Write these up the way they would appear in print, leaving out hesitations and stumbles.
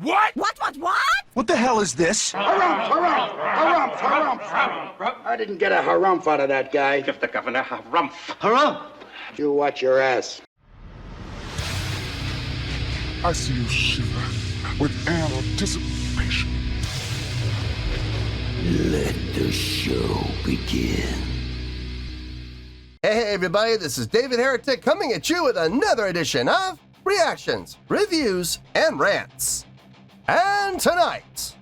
What? What? What the hell is this? Harumph. I didn't get a harumph out of that guy. Give the governor harumph. Harumph! You watch your ass. I see you shiver with anticipation. Let the show begin. Hey everybody, this is David Heretic coming at you with another edition of Reactions, Reviews, and Rants. And tonight,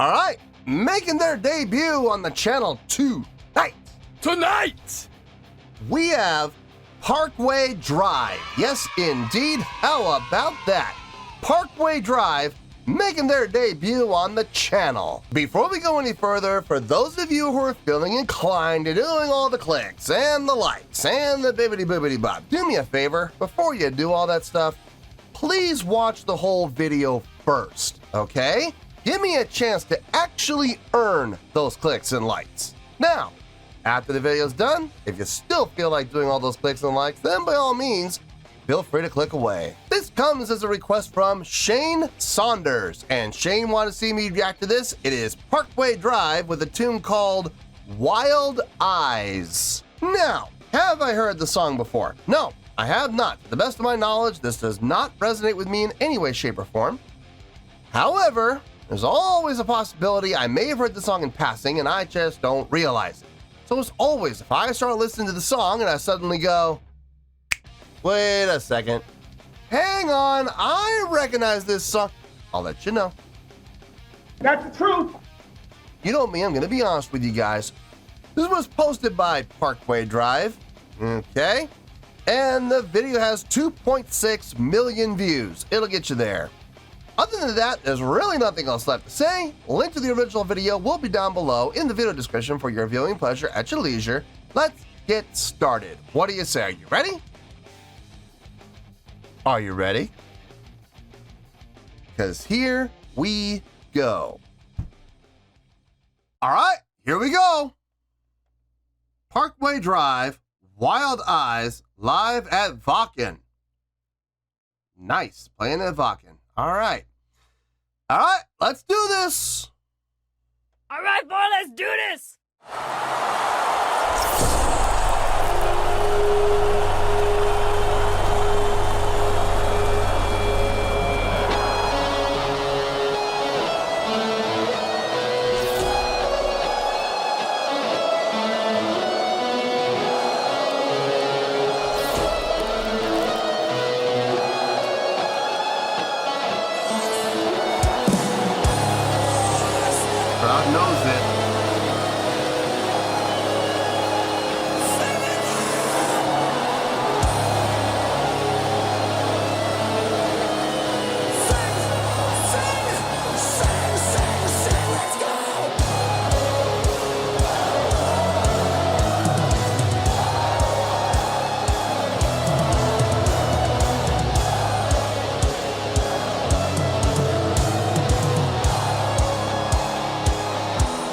alright, making their debut on the channel tonight, we have Parkway Drive. Yes, indeed, how about that? Parkway Drive making their debut on the channel. Before we go any further, for those of you who are feeling inclined to doing all the clicks and the likes and the bibbidi-boobidi-bop, do me a favor, before you do all that stuff, please watch the whole video first, okay? Give me a chance to actually earn those clicks and likes. Now, after the video's done, if you still feel like doing all those clicks and likes, then by all means, feel free to click away. This comes as a request from Shane Saunders, and Shane wanted to see me react to this. It is Parkway Drive with a tune called Wild Eyes. Now, have I heard the song before? No, I have not. To the best of my knowledge, this does not resonate with me in any way, shape, or form. However, there's always a possibility I may have heard the song in passing and I just don't realize it. So as always, if I start listening to the song and I suddenly go, wait a second, hang on, I recognize this song, I'll let you know. That's the truth. You know me, I'm gonna be honest with you guys. This was posted by Parkway Drive, okay? And the video has 2.6 million views. It'll get you there. Other than that, there's really nothing else left to say. Link to the original video will be down below in the video description for your viewing pleasure at your leisure. Let's get started. What do you say? Are you ready? Are you ready? Because here we go. All right, here we go. Parkway Drive, Wild Eyes, live at Wacken. Nice, playing at Wacken. All right, let's do this. All right, boy, let's do this. Crowd knows it.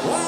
Wild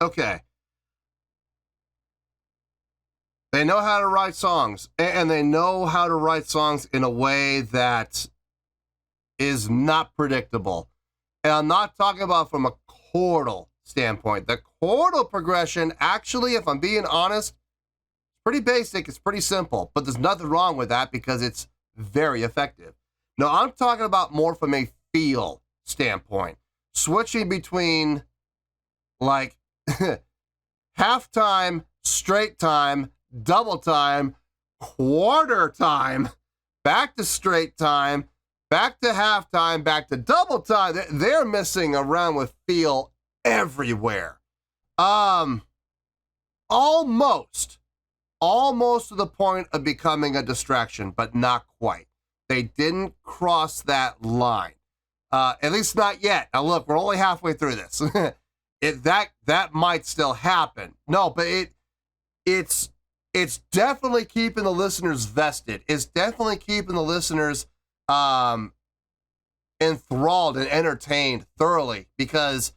Okay. They know how to write songs, and they know how to write songs in a way that is not predictable. And I'm not talking about from a chordal standpoint. The chordal progression, actually, if I'm being honest, it's pretty basic, it's pretty simple, but there's nothing wrong with that because it's very effective. No, I'm talking about more from a feel standpoint. Switching between like half time, straight time, double time, quarter time, back to straight time, back to half time, back to double time. They're messing around with feel everywhere. Almost to the point of becoming a distraction, but not quite. They didn't cross that line. At least not yet. Now look, we're only halfway through this. That might still happen. No, but it's definitely keeping the listeners vested. It's definitely keeping the listeners enthralled and entertained thoroughly because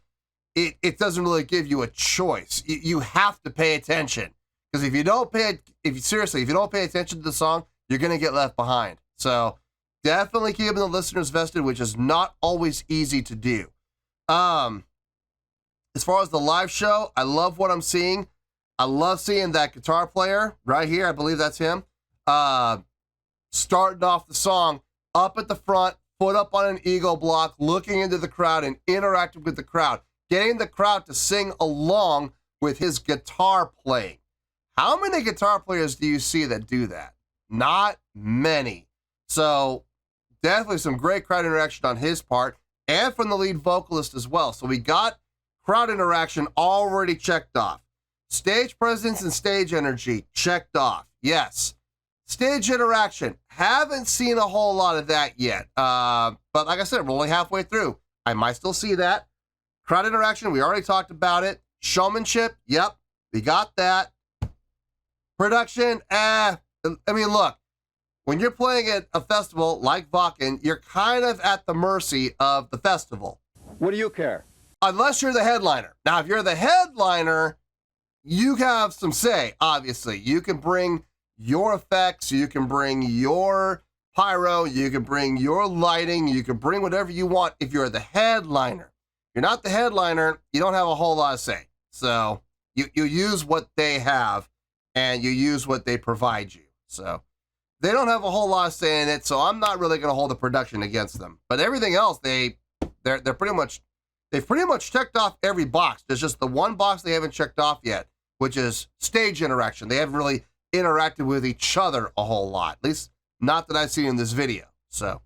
it doesn't really give you a choice. You have to pay attention because if you don't pay attention to the song, you're gonna get left behind. So definitely keeping the listeners vested, which is not always easy to do. As far as the live show, I love what I'm seeing. I love seeing that guitar player right here. I believe that's him. Starting off the song up at the front, foot up on an ego block, looking into the crowd and interacting with the crowd, getting the crowd to sing along with his guitar playing. How many guitar players do you see that do that? Not many. So definitely some great crowd interaction on his part and from the lead vocalist as well. So we got crowd interaction already checked off. Stage presence and stage energy checked off. Yes. Stage interaction. Haven't seen a whole lot of that yet. But like I said, we're only halfway through. I might still see that. Crowd interaction, we already talked about it. Showmanship, yep, we got that. Production, I mean, look, when you're playing at a festival like Wacken, you're kind of at the mercy of the festival. What do you care? Unless you're the headliner. Now, if you're the headliner, you have some say, obviously. You can bring your effects, you can bring your pyro, you can bring your lighting, you can bring whatever you want if you're the headliner. If you're not the headliner, you don't have a whole lot of say. So you use what they have and you use what they provide you. So they don't have a whole lot of say in it, so I'm not really going to hold the production against them. But everything else, they've pretty much checked off every box. There's just the one box they haven't checked off yet, which is stage interaction. They haven't really interacted with each other a whole lot, at least not that I've seen in this video. So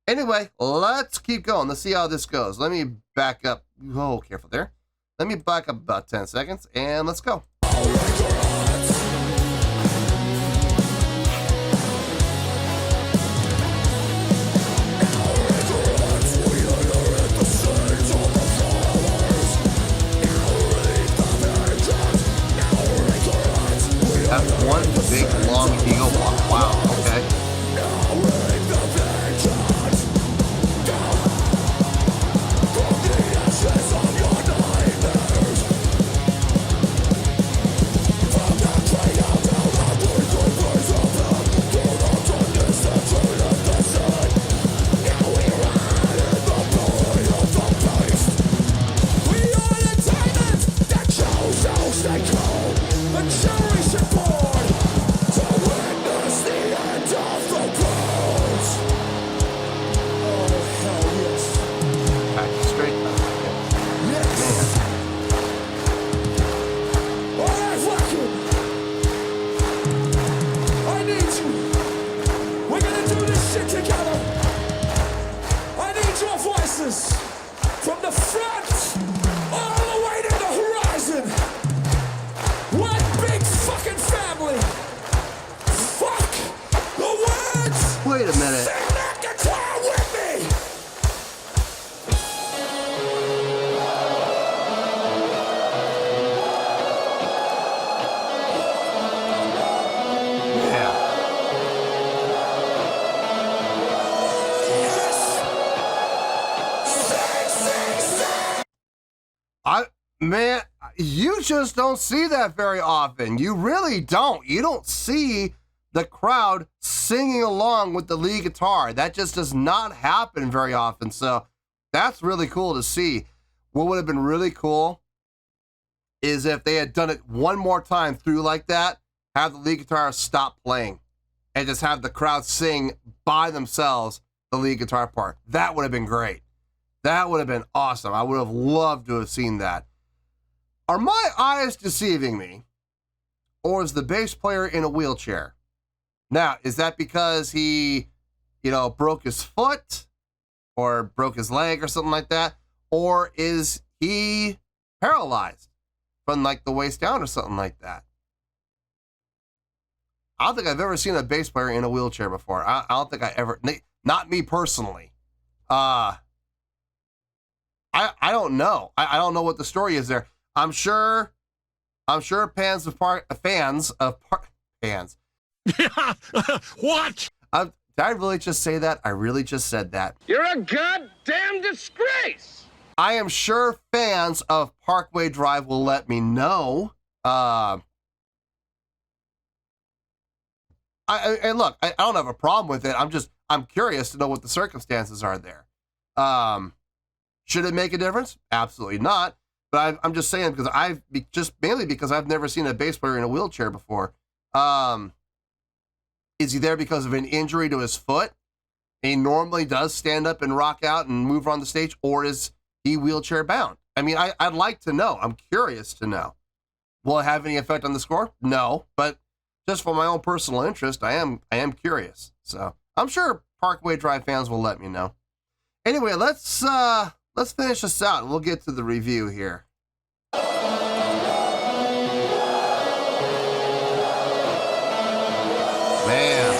anyway, let's keep going. Let's see how this goes. Let me back up. Oh, careful there. Let me back up about 10 seconds and let's go. That's one big long eagle block. Wow, okay. From the front all the way to the horizon. One big fucking family. Fuck the words. Wait a minute. Sing that guitar with me. Yeah. Man, you just don't see that very often. You really don't. You don't see the crowd singing along with the lead guitar. That just does not happen very often. So that's really cool to see. What would have been really cool is if they had done it one more time through like that, have the lead guitar stop playing and just have the crowd sing by themselves the lead guitar part. That would have been great. That would have been awesome. I would have loved to have seen that. Are my eyes deceiving me? Or is the bass player in a wheelchair? Now, is that because he, broke his foot or broke his leg or something like that? Or is he paralyzed from like the waist down or something like that? I don't think I've ever seen a bass player in a wheelchair before. I don't think I ever, not me personally. I don't know. I don't know what the story is there. I'm sure fans. What? Did I really just say that? I really just said that. You're a goddamn disgrace. I am sure fans of Parkway Drive will let me know. And look, I don't have a problem with it. I'm curious to know what the circumstances are there. Should it make a difference? Absolutely not. But I'm just saying because mainly because I've never seen a bass player in a wheelchair before. Is he there because of an injury to his foot? And he normally does stand up and rock out and move on the stage, or is he wheelchair bound? I mean, I'd like to know. I'm curious to know. Will it have any effect on the score? No, but just for my own personal interest, I am curious. So I'm sure Parkway Drive fans will let me know. Anyway, let's finish this out and we'll get to the review here. Man.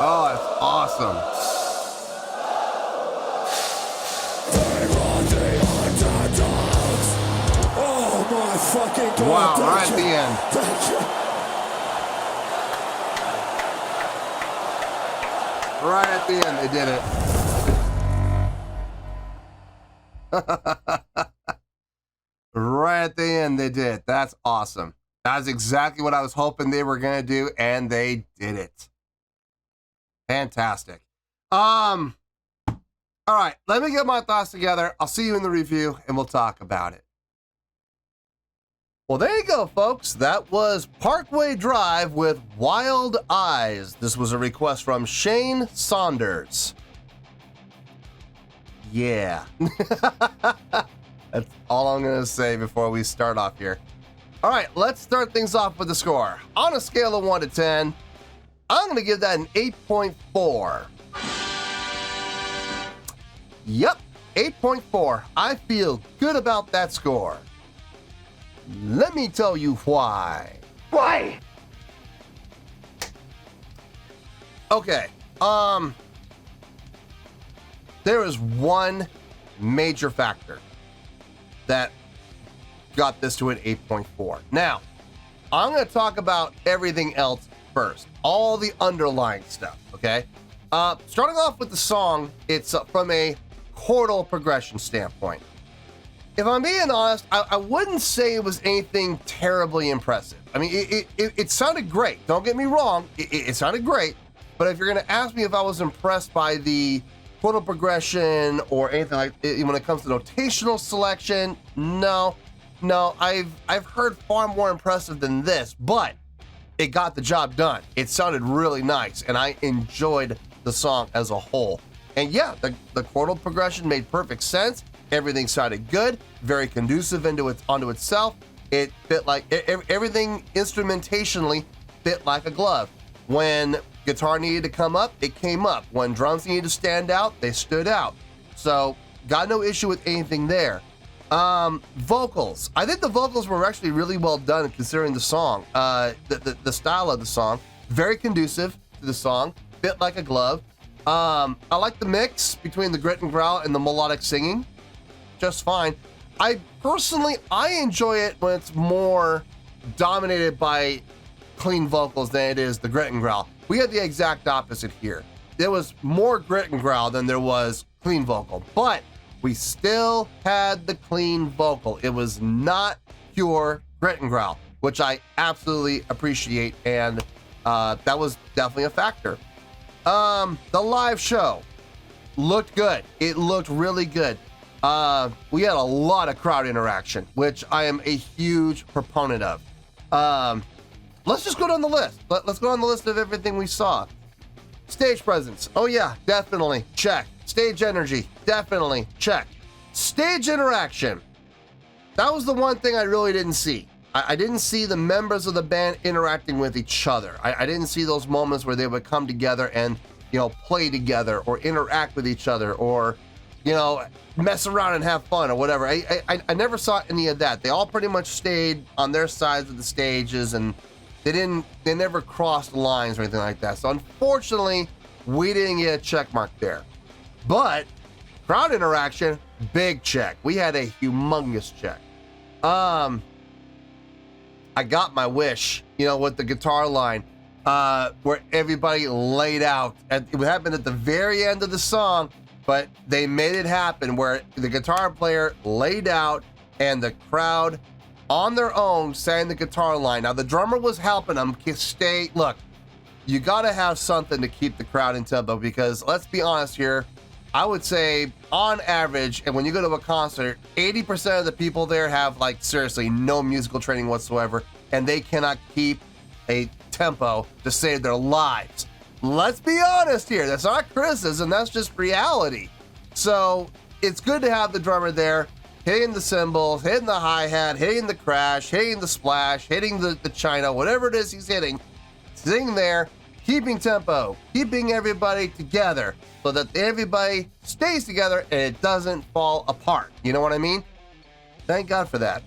Oh, that's awesome. Oh my fucking God. Wow, right at the end. Right at the end, they did it. Right at the end, they did it. That's awesome. That's exactly what I was hoping they were going to do, and they did it. Fantastic. All right, let me get my thoughts together. I'll see you in the review, and we'll talk about it. Well, there you go, folks. That was Parkway Drive with Wild Eyes. This was a request from Shane Saunders. Yeah. That's all I'm going to say before we start off here. All right, let's start things off with the score. On a scale of 1 to 10, I'm going to give that an 8.4. Yep, 8.4. I feel good about that score. Let me tell you why. Why? Okay, there is one major factor that got this to an 8.4. Now, I'm going to talk about everything else first, all the underlying stuff, okay? Starting off with the song, it's from a chordal progression standpoint. If I'm being honest, I wouldn't say it was anything terribly impressive. I mean, it sounded great. Don't get me wrong, it sounded great. But if you're going to ask me if I was impressed by the chordal progression or anything like it, when it comes to notational selection, no. I've heard far more impressive than this, but it got the job done. It sounded really nice, and I enjoyed the song as a whole. And yeah, the chordal progression made perfect sense. Everything sounded good, very conducive onto itself. It fit like everything instrumentationally fit like a glove. When guitar needed to come up, it came up. When drums needed to stand out, they stood out. So got no issue with anything there. Vocals. I think the vocals were actually really well done considering the song. The style of the song, very conducive to the song, fit like a glove. I like the mix between the grit and growl and the melodic singing, just fine. I enjoy it when it's more dominated by clean vocals than it is the grit and growl. We had the exact opposite here. There was more grit and growl than there was clean vocal, but we still had the clean vocal. It was not pure grit and growl, which I absolutely appreciate, and that was definitely a factor. The live show looked good. It looked really good. We had a lot of crowd interaction, which I am a huge proponent of. Let's just go down the list. Let's go down the list of everything we saw. Stage presence. Oh yeah, definitely. Check. Stage energy. Definitely. Check. Stage interaction. That was the one thing I really didn't see. I didn't see the members of the band interacting with each other. I didn't see those moments where they would come together and, play together or interact with each other or, mess around and have fun or whatever. I never saw any of that. They all pretty much stayed on their sides of the stages, and they never crossed lines or anything like that. So unfortunately, we didn't get a check mark there. But crowd interaction, big check. We had a humongous check. I got my wish, with the guitar line, where everybody laid out. It happened at the very end of the song, but they made it happen where the guitar player laid out and the crowd on their own sang the guitar line. Now the drummer was helping them stay. Look, you got to have something to keep the crowd in tempo, because let's be honest here, I would say on average, and when you go to a concert, 80% of the people there have seriously no musical training whatsoever, and they cannot keep a tempo to save their lives. Let's be honest here. That's not criticism. That's just reality. So it's good to have the drummer there, hitting the cymbals, hitting the hi-hat, hitting the crash, hitting the splash, hitting the china, whatever it is he's hitting, sitting there, keeping tempo, keeping everybody together so that everybody stays together and it doesn't fall apart. You know what I mean? Thank God for that.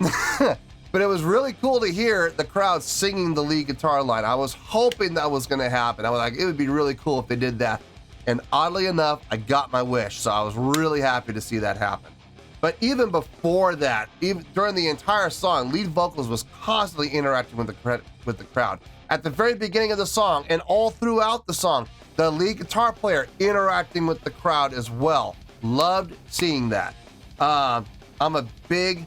But it was really cool to hear the crowd singing the lead guitar line. I was hoping that was going to happen. I was like, it would be really cool if they did that. And oddly enough, I got my wish. So I was really happy to see that happen. But even before that, even during the entire song, lead vocals was constantly interacting with the crowd. At the very beginning of the song and all throughout the song, the lead guitar player interacting with the crowd as well. Loved seeing that. I'm a big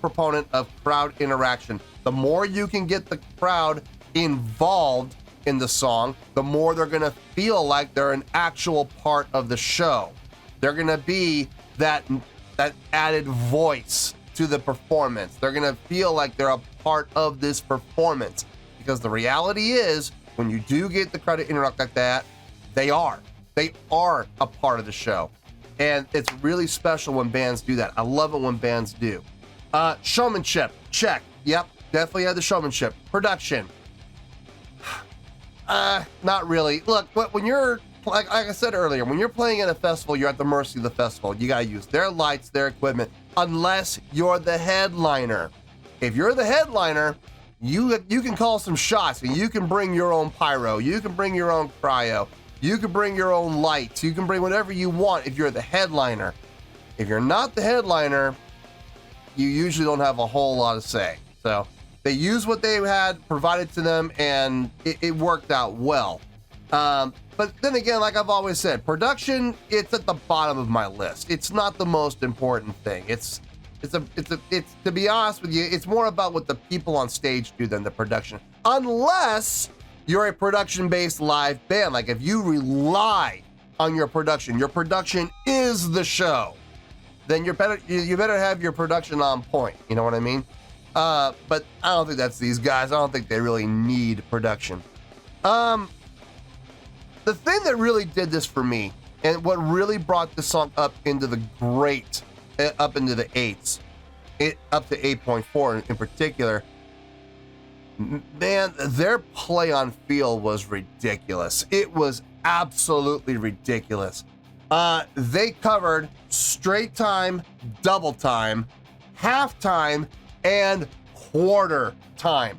proponent of crowd interaction. The more you can get the crowd involved in the song, the more they're gonna feel like they're an actual part of the show. They're gonna be that added voice to the performance. They're gonna feel like they're a part of this performance. Because the reality is, when you do get the crowd to interact like that, they are a part of the show. And it's really special when bands do that. I love it when bands do. Showmanship, check. Yep, definitely had the showmanship. Production, not really. Look, when you're, like I said earlier, when you're playing at a festival, you're at the mercy of the festival. You gotta use their lights, their equipment, unless you're the headliner. If you're the headliner, you can call some shots, and you can bring your own pyro, you can bring your own cryo, you can bring your own lights, you can bring whatever you want if you're the headliner. If you're not the headliner, you usually don't have a whole lot of say. So they used what they had provided to them, and it worked out well. But then again, like I've always said, production, it's at the bottom of my list. It's not the most important thing. It's to be honest with you, it's more about what the people on stage do than the production. Unless you're a production-based live band. Like if you rely on your production. Your production is the show. Then you better have your production on point. You know what I mean? But I don't think that's these guys. I don't think they really need production. The thing that really did this for me, and what really brought the song up into the great, up into the 8s, up to 8.4 in particular, man, their play on feel was ridiculous. It was absolutely ridiculous. They covered straight time, double time, half time, and quarter time.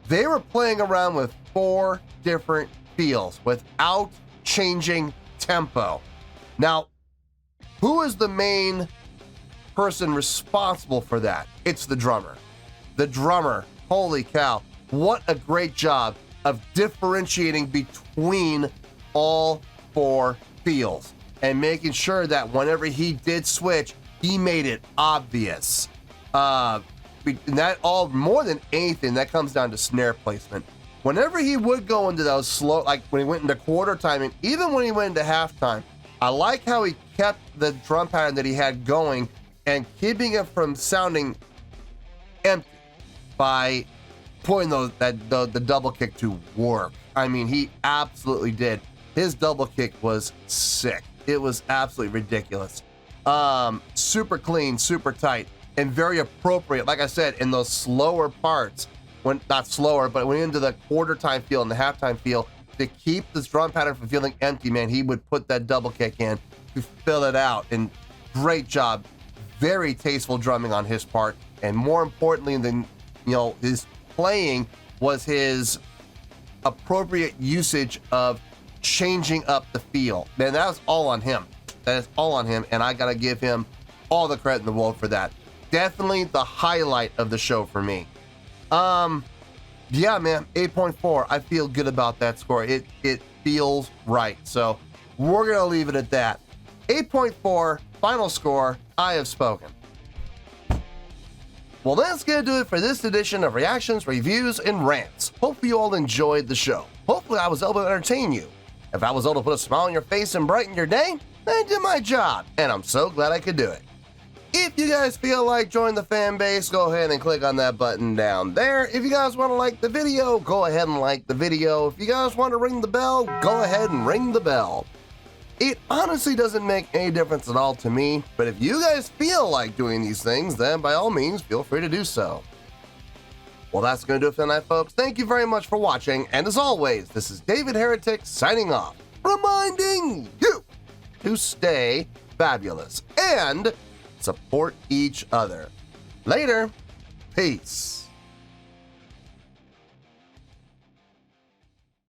They were playing around with 4 different feels without changing tempo. Now, who is the main person responsible for that? It's the drummer. The drummer, holy cow, what a great job of differentiating between all 4 feels and making sure that whenever he did switch, he made it obvious. And that all, more than anything, that comes down to snare placement. Whenever he would go into those slow, like when he went into quarter time, and even when he went into halftime, I like how he kept the drum pattern that he had going and keeping it from sounding empty by putting the double kick to work. I mean, he absolutely did. His double kick was sick. It was absolutely ridiculous. Super clean, super tight, and very appropriate. Like I said, in those slower parts, when not slower, but when into the quarter time feel and the halftime feel, to keep this drum pattern from feeling empty, man, he would put that double kick in to fill it out. And great job. Very tasteful drumming on his part. And more importantly than, his playing was his appropriate usage of changing up the feel. Man, that was all on him. That is all on him, and I gotta give him all the credit in the world for that. Definitely the highlight of the show for me. Yeah, man, 8.4. I feel good about that score. It feels right. So we're gonna leave it at that. 8.4, final score. I have spoken. Well, that's gonna do it for this edition of Reactions, Reviews, and Rants. Hopefully you all enjoyed the show. Hopefully I was able to entertain you. If I was able to put a smile on your face and brighten your day, I did my job, and I'm so glad I could do it. If you guys feel like joining the fan base, go ahead and click on that button down there. If you guys want to like the video, go ahead and like the video. If you guys want to ring the bell, go ahead and ring the bell. It honestly doesn't make any difference at all to me, but if you guys feel like doing these things, then by all means, feel free to do so. Well, that's going to do it for tonight, folks. Thank you very much for watching, and as always, this is David Heretic signing off, reminding you to stay fabulous and support each other. Later. Peace.